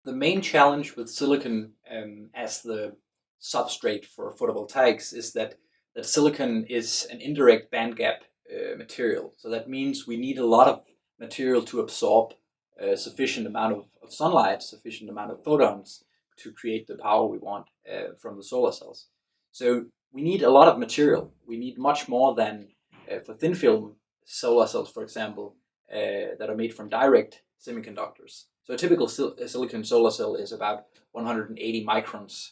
The main challenge with silicon as the substrate for photovoltaics is that silicon is an indirect bandgap material. So that means we need a lot of material to absorb a sufficient amount of sunlight, sufficient amount of photons to create the power we want from the solar cells. So we need a lot of material. We need much more than for thin film solar cells, for example, that are made from direct semiconductors. So a typical silicon solar cell is about 180 microns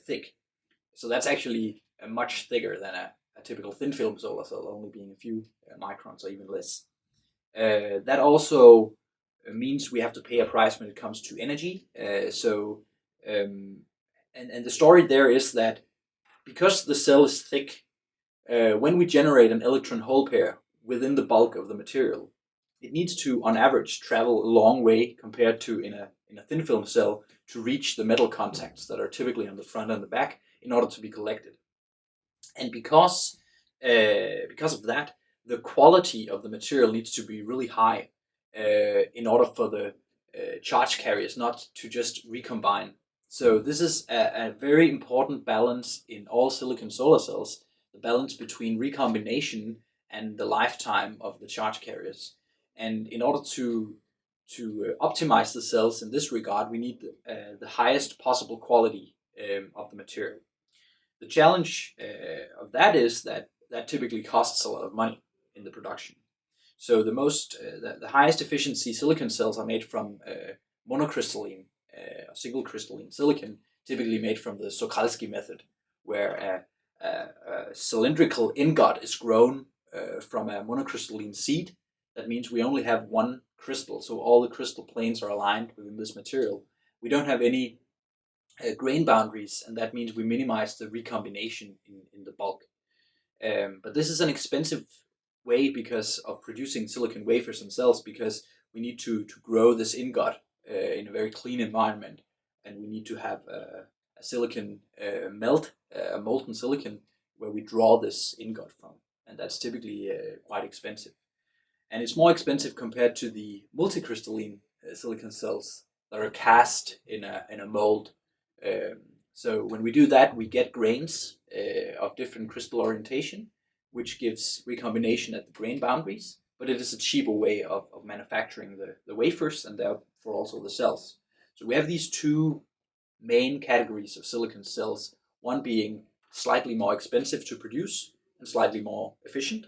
thick. So that's actually much thicker than a typical thin film solar cell, only being a few microns or even less. That also means we have to pay a price when it comes to energy. And the story there is that because the cell is thick, when we generate an electron hole pair within the bulk of the material, it needs to, on average, travel a long way compared to in a thin film cell to reach the metal contacts that are typically on the front and the back in order to be collected. And because of that, the quality of the material needs to be really high in order for the charge carriers not to just recombine. So this is a very important balance in all silicon solar cells, the balance between recombination and the lifetime of the charge carriers. And in order to optimize the cells in this regard, we need the highest possible quality of the material. The challenge of that is that typically costs a lot of money in the production. So the highest efficiency silicon cells are made from monocrystalline, single crystalline silicon, typically made from the Sokalsky method, where a cylindrical ingot is grown from a monocrystalline seed. That means we only have one crystal, so all the crystal planes are aligned within this material. We don't have any grain boundaries, and that means we minimize the recombination in the bulk. But this is an expensive way because of producing silicon wafers themselves, because we need to grow this ingot in a very clean environment, and we need to have a silicon melt, a molten silicon, where we draw this ingot from, and that's typically quite expensive. And it's more expensive compared to the multicrystalline silicon cells that are cast in a mold. So when we do that, we get grains of different crystal orientation, which gives recombination at the grain boundaries, but it is a cheaper way of manufacturing the wafers and therefore also the cells. So we have these two main categories of silicon cells, one being slightly more expensive to produce and slightly more efficient,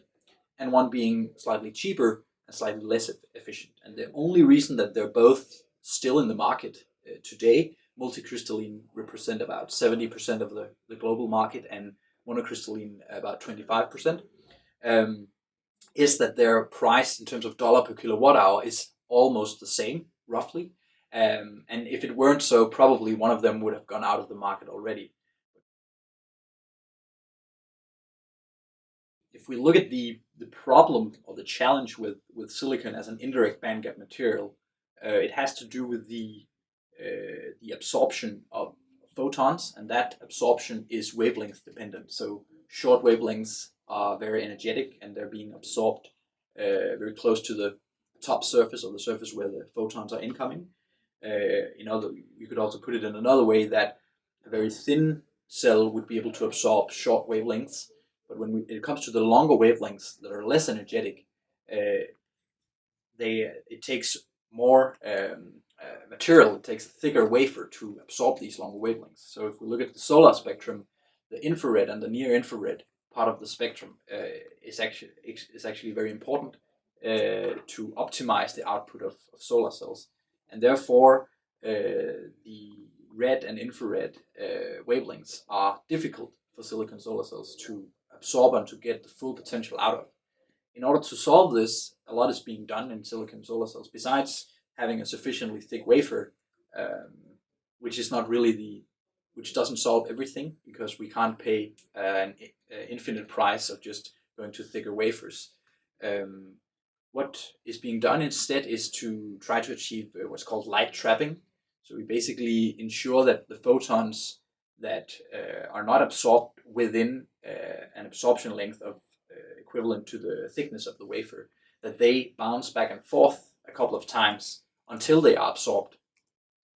and one being slightly cheaper and slightly less efficient. And the only reason that they're both still in the market today, multicrystalline represent about 70% of the global market and monocrystalline about 25%, is that their price in terms of dollar per kilowatt hour is almost the same, roughly. And if it weren't so, probably one of them would have gone out of the market already. If we look at the problem or the challenge with silicon as an indirect bandgap material, it has to do with the absorption of photons, and that absorption is wavelength dependent. So short wavelengths are very energetic, and they're being absorbed very close to the top surface, or the surface where the photons are incoming. You could also put it in another way, that a very thin cell would be able to absorb short wavelengths, but when it comes to the longer wavelengths that are less energetic, it takes more material. It takes a thicker wafer to absorb these longer wavelengths. So if we look at the solar spectrum, the infrared and the near infrared part of the spectrum is actually very important to optimize the output of solar cells, and therefore the red and infrared wavelengths are difficult for silicon solar cells to absorb and to get the full potential out of. In order to solve this, a lot is being done in silicon solar cells. Besides having a sufficiently thick wafer, which is not really which doesn't solve everything, because we can't pay an infinite price of just going to thicker wafers. What is being done instead is to try to achieve what's called light trapping. So we basically ensure that the photons that are not absorbed within an absorption length of equivalent to the thickness of the wafer, that they bounce back and forth a couple of times until they are absorbed.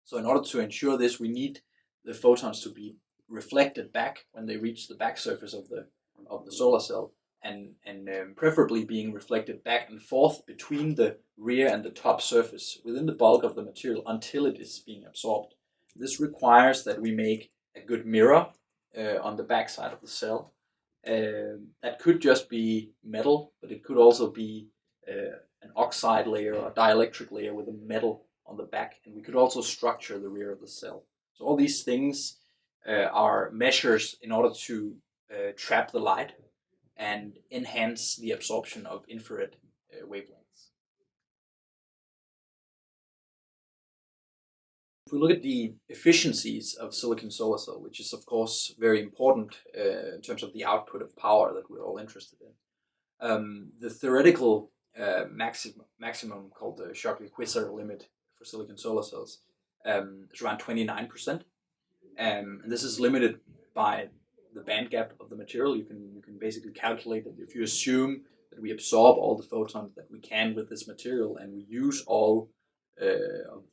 So in order to ensure this, we need the photons to be reflected back when they reach the back surface of the solar cell, and preferably being reflected back and forth between the rear and the top surface within the bulk of the material until it is being absorbed. This requires that we make a good mirror on the back side of the cell. That could just be metal, but it could also be an oxide layer or dielectric layer with a metal on the back, and we could also structure the rear of the cell. So all these things are measures in order to trap the light and enhance the absorption of infrared wavelengths. If we look at the efficiencies of silicon solar cell, which is of course very important in terms of the output of power that we're all interested in, the theoretical maximum called the Shockley-Quisser limit for silicon solar cells is around 29%, and this is limited by the band gap of the material. You can basically calculate that if you assume that we absorb all the photons that we can with this material, and we use all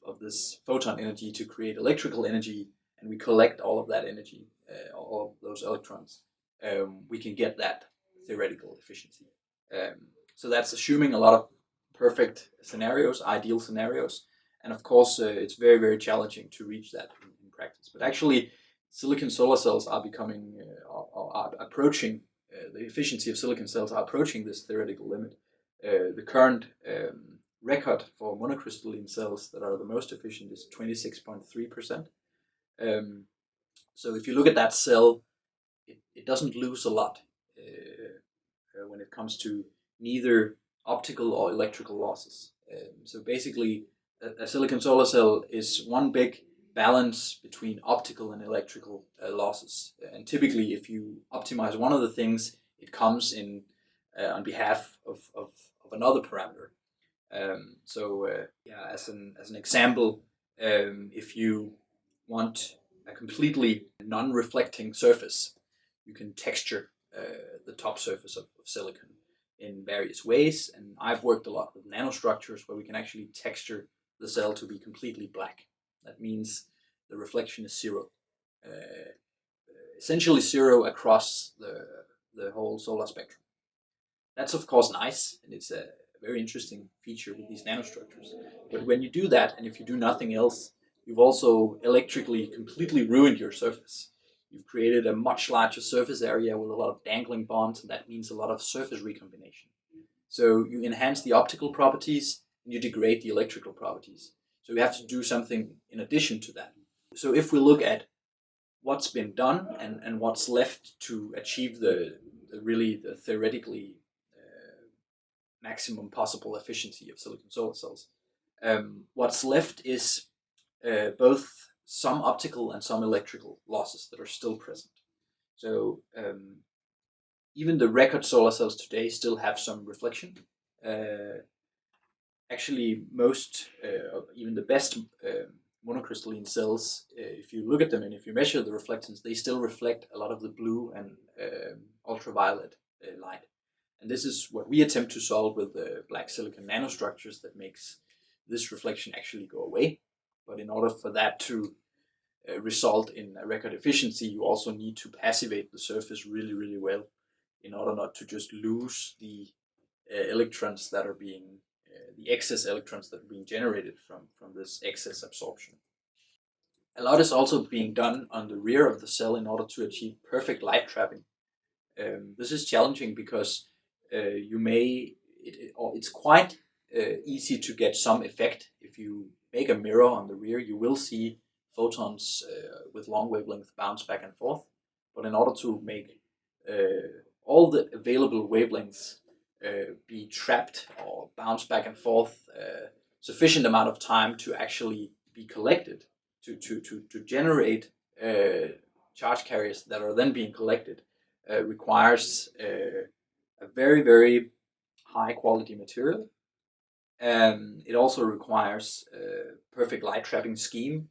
of this photon energy to create electrical energy, and we collect all of that energy, all of those electrons, we can get that theoretical efficiency. So that's assuming a lot of perfect scenarios, ideal scenarios, and of course it's very, very challenging to reach that in practice. But actually, silicon solar cells are becoming, are approaching, the efficiency of silicon cells are approaching this theoretical limit. The current record for monocrystalline cells that are the most efficient is 26.3%. So if you look at that cell, it doesn't lose a lot when it comes to neither optical or electrical losses. So basically, a silicon solar cell is one big balance between optical and electrical losses. And typically, if you optimize one of the things, it comes in on behalf of another parameter. As an example, if you want a completely non-reflecting surface, you can texture the top surface of silicon in various ways. And I've worked a lot with nanostructures where we can actually texture the cell to be completely black. That means the reflection is zero, essentially zero across the whole solar spectrum. That's of course nice, and it's a very interesting feature with these nanostructures. But when you do that, and if you do nothing else, you've also electrically completely ruined your surface. You've created a much larger surface area with a lot of dangling bonds, and that means a lot of surface recombination. So you enhance the optical properties and you degrade the electrical properties. So you have to do something in addition to that. So if we look at what's been done and what's left to achieve the theoretically maximum possible efficiency of silicon solar cells, what's left is both some optical and some electrical losses that are still present. So even the record solar cells today still have some reflection. Actually, most, even the best monocrystalline cells, if you look at them and if you measure the reflectance, they still reflect a lot of the blue and ultraviolet light. And this is what we attempt to solve with the black silicon nanostructures that makes this reflection actually go away. But in order for that to result in a record efficiency, you also need to passivate the surface really, really well in order not to just lose the electrons that are being, the excess electrons that are being generated from this excess absorption. A lot is also being done on the rear of the cell in order to achieve perfect light trapping. This is challenging because it's quite easy to get some effect. If you make a mirror on the rear, you will see photons with long wavelength bounce back and forth. But in order to make all the available wavelengths be trapped or bounce back and forth sufficient amount of time to actually be collected, to generate charge carriers that are then being collected, requires a very, very high quality material. It also requires a perfect light trapping scheme,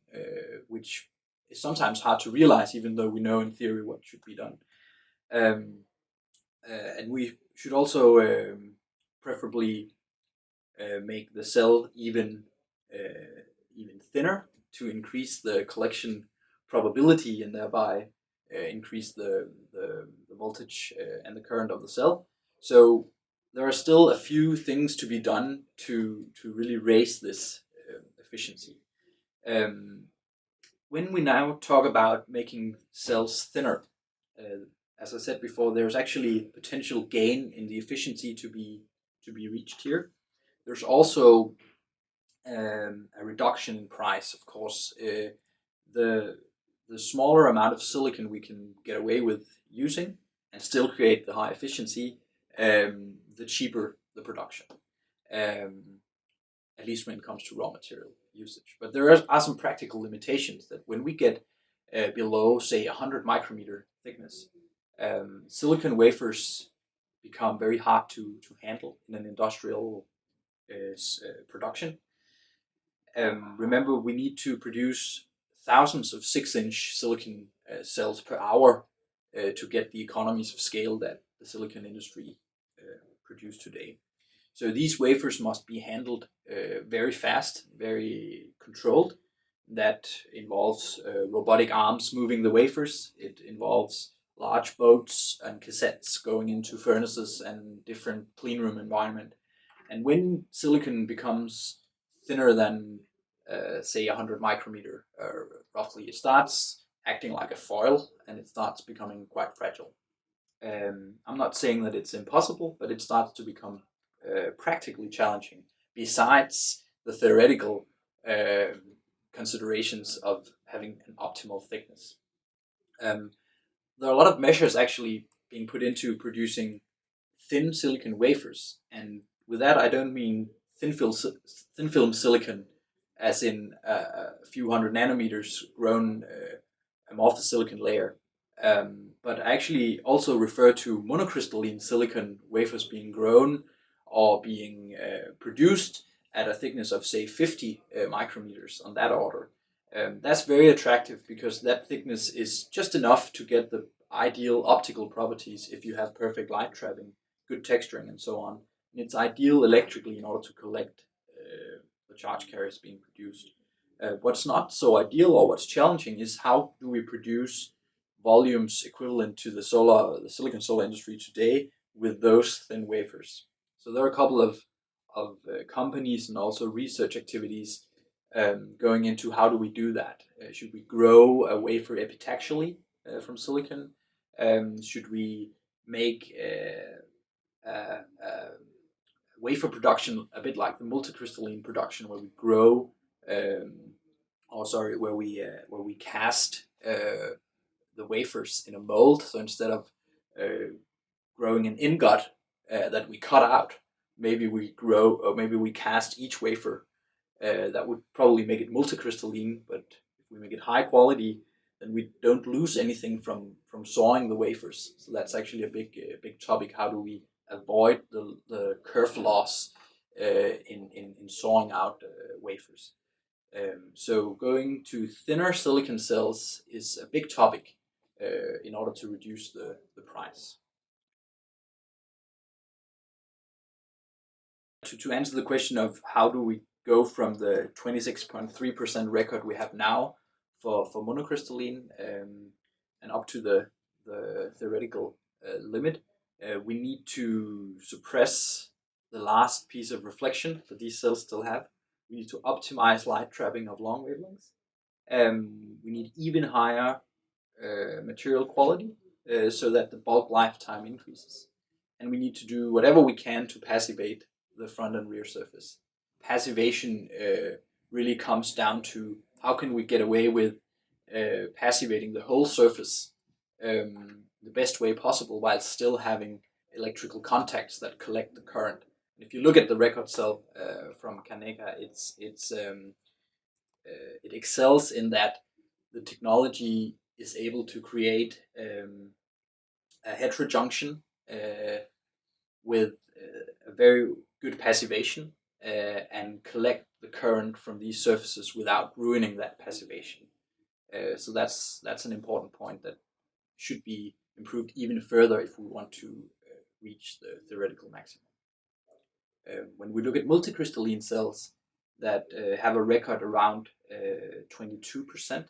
which is sometimes hard to realize, even though we know in theory what should be done. And we should also preferably make the cell even thinner, to increase the collection probability and thereby increase the voltage and the current of the cell. So there are still a few things to be done to really raise this efficiency. Um, when we now talk about making cells thinner, as I said before, there's actually potential gain in the efficiency to be reached here. There's also a reduction in price, of course. The the smaller amount of silicon we can get away with using and still create the high efficiency, the cheaper the production. Um, at least when it comes to raw material usage. But there are some practical limitations that when we get below, say, 100 micrometer thickness, silicon wafers become very hard to handle in an industrial production. Remember, we need to produce thousands of 6-inch silicon cells per hour to get the economies of scale that the silicon industry produce today. So these wafers must be handled very fast, very controlled. That involves robotic arms moving the wafers. It involves large boats and cassettes going into furnaces and different cleanroom environment. And when silicon becomes thinner than, say, 100 micrometer, roughly, it starts acting like a foil and it starts becoming quite fragile. I'm not saying that it's impossible, but it starts to become practically challenging, besides the theoretical considerations of having an optimal thickness. There are a lot of measures actually being put into producing thin silicon wafers, and with that I don't mean thin film silicon as in a few hundred nanometers grown amorphous silicon layer, but I actually also refer to monocrystalline silicon wafers being grown or being produced at a thickness of, say, 50 micrometers, on that order. That's very attractive because that thickness is just enough to get the ideal optical properties if you have perfect light trapping, good texturing, and so on. And it's ideal electrically in order to collect the charge carriers being produced. What's not so ideal, or what's challenging, is how do we produce volumes equivalent to the silicon solar industry today with those thin wafers. So there are a couple of companies and also research activities going into how do we do that. Should we grow a wafer epitaxially from silicon? Should we make wafer production a bit like the multicrystalline production, where we grow, where we cast the wafers in a mold? So instead of growing an ingot that we cut out, maybe we cast each wafer. That would probably make it multicrystalline, but if we make it high quality, then we don't lose anything from sawing the wafers. So that's actually a big topic. How do we avoid the kerf loss in sawing out wafers? So going to thinner silicon cells is a big topic in order to reduce the price. To answer the question of how do we go from the 26.3% record we have now for monocrystalline and up to the theoretical limit, we need to suppress the last piece of reflection that these cells still have. We need to optimize light trapping of long wavelengths. We need even higher material quality so that the bulk lifetime increases. And we need to do whatever we can to passivate the front and rear surface. Passivation really comes down to how can we get away with passivating the whole surface the best way possible while still having electrical contacts that collect the current. And if you look at the record cell from Kaneka, it excels in that the technology is able to create a heterojunction with a very good passivation and collect the current from these surfaces without ruining that passivation. So that's an important point that should be improved even further if we want to reach the theoretical maximum. When we look at multicrystalline cells, that have a record around 22%.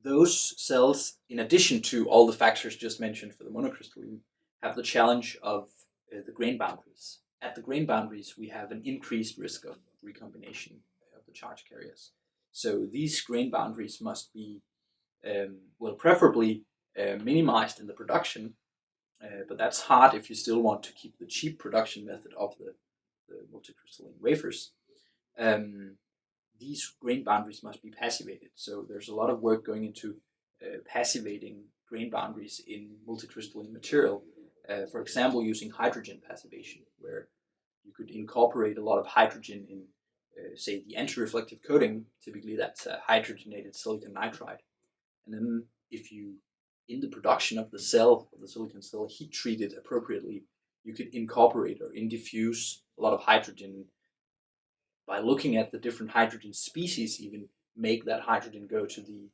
Those cells, in addition to all the factors just mentioned for the monocrystalline, have the challenge of the grain boundaries. At the grain boundaries, we have an increased risk of recombination of the charge carriers. So these grain boundaries must be, preferably minimized in the production, but that's hard if you still want to keep the cheap production method of the multicrystalline wafers. These grain boundaries must be passivated. So there's a lot of work going into passivating grain boundaries in multicrystalline material. For example, using hydrogen passivation, where you could incorporate a lot of hydrogen in, say, the anti-reflective coating. Typically, that's a hydrogenated silicon nitride. And then if you, in the production of the cell, of the silicon cell, heat treat it appropriately, you could incorporate or diffuse a lot of hydrogen. By looking at the different hydrogen species, even make that hydrogen go to the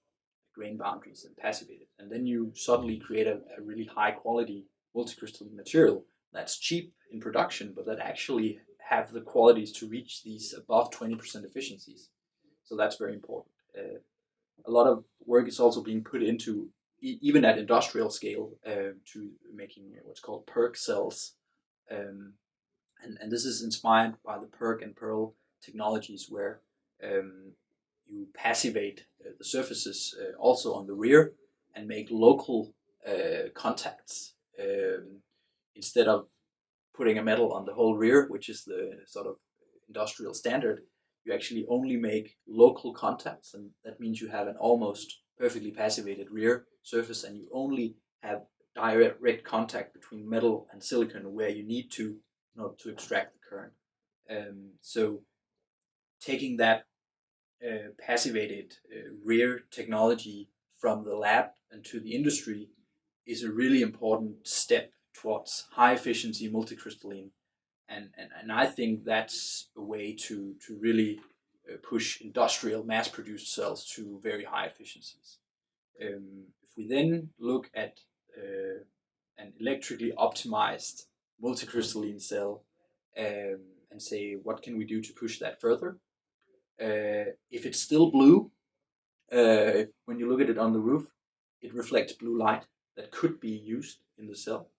grain boundaries and passivate it. And then you suddenly create a really high quality multicrystalline material that's cheap in production, but that actually have the qualities to reach these above 20% efficiencies. So that's very important. A lot of work is also being put into, even at industrial scale, to making what's called PERC cells. And this is inspired by the PERC and Pearl technologies, where you passivate the surfaces also on the rear and make local contacts instead of putting a metal on the whole rear, which is the sort of industrial standard. You actually only make local contacts, and that means you have an almost perfectly passivated rear surface, and you only have direct contact between metal and silicon where you need to in order to extract the current. So taking that passivated rear technology from the lab and to the industry is a really important step towards high efficiency multicrystalline, and I think that's a way to really push industrial mass produced cells to very high efficiencies. If we then look at an electrically optimized multicrystalline cell and say, what can we do to push that further? If it's still blue, when you look at it on the roof, it reflects blue light that could be used in the cell,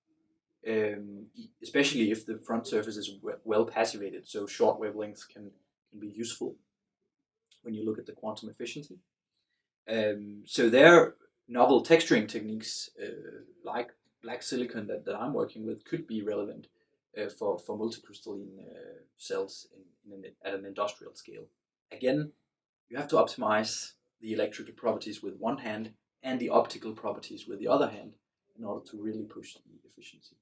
especially if the front surface is well passivated, so short wavelengths can be useful when you look at the quantum efficiency. So there are novel texturing techniques like black silicon that I'm working with could be relevant for multicrystalline cells at an industrial scale. Again, you have to optimize the electrical properties with one hand and the optical properties with the other hand in order to really push the efficiency.